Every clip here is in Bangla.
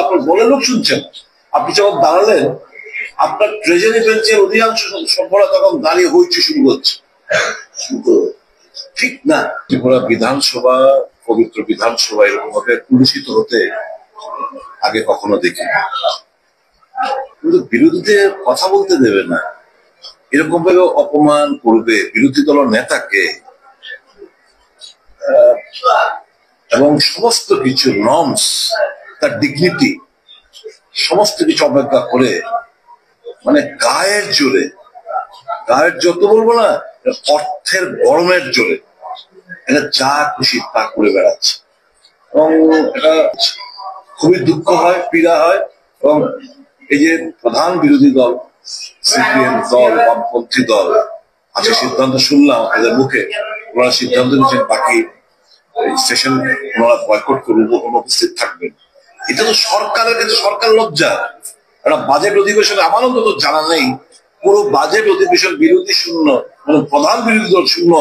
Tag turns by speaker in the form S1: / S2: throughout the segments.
S1: আপনার বলে লোক শুনছেন, আপনি যখন দাঁড়ালেন আপনার ট্রেজারি বেঞ্চের অধিকাংশ সভ্যরা তখন দাঁড়িয়ে হইচই শুরু করছে। ঠিক না, ত্রিপুরা বিধানসভা, পবিত্র বিধানসভা এরকম ভাবে কুলুষিত হতে আগে কখনো দেখিনি। কিন্তু বিরোধীদের কথা বলতে দেবে না, এরকম ভাবে অপমান করবে বিরোধী দলের নেতাকে, এবং সমস্ত কিছু নর্মস, তার ডিগনিটি, সমস্ত কিছু অবজ্ঞা করে, মানে গায়ের জোরে, গায়ের যত বলবো না, অর্থের গরমের জোরে এটা যা খুশি তা করে বেড়াচ্ছে। এবং এটা খুবই দুঃখ হয়, পীড়া হয়। এবং এই যে প্রধান বিরোধী দল সিপিএম দল, বামপন্থী দল আজকে সিদ্ধান্ত শুনলাম এদের মুখে, ওনারা সিদ্ধান্ত নিয়েছেন বাকি সেশন ওনারা বয়কট করবেন, অনুপস্থিত থাকবেন। এটা তো সরকারের কাছে সরকার লজ্জা। একটা বাজেট অধিবেশনে আমারও তো জানা নেই, পুরো বাজেট অধিবেশন বিরোধী শূন্য, মানে প্রধান বিরোধী দল শূন্য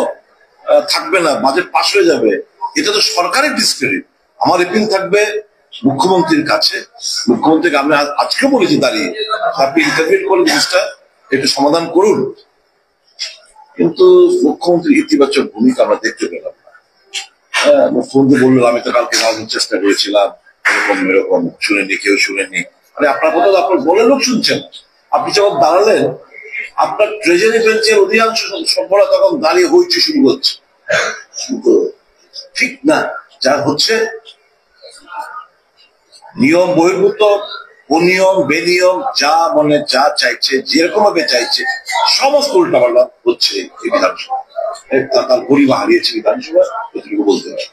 S1: থাকবে না, বাজেট পাশ হয়ে যাবে। এটা তো সরকারের ডিসক্রেডিট। আমার এপিল থাকবে মুখ্যমন্ত্রীর কাছে, মুখ্যমন্ত্রীকে আমি আজকে বলেছি দাঁড়িয়ে, আপনি ইন্টারভিউ করে জিনিসটা একটু সমাধান করুন। কিন্তু মুখ্যমন্ত্রীর ইতিবাচক ভূমিকা আমরা দেখতে পেলাম না। মুখ্যমন্ত্রী বললো আমি তো কালকে যাওয়ার চেষ্টা করেছিলাম, এরকম এরকম, শুনেনি, কেউ শুনেনি। মানে আপনার কথা আপনার বলে লোক শুনছেন, আপনি যখন দাঁড়ালেন আপনার ট্রেজারি বেঞ্চের অধিকাংশ সভ্যরা তখন দাঁড়িয়ে হইচই শুরু করছে। ঠিক না, যা হচ্ছে নিয়ম বহির্ভূত, অনিয়ম বেনিয়ম, যা মনে যা চাইছে, যেরকম ভাবে চাইছে সমস্ত উল্টাপাল্টা হচ্ছে এই বিধানসভা। তার পরিবার হারিয়েছে বিধানসভা, এটুকু বলতে পারে।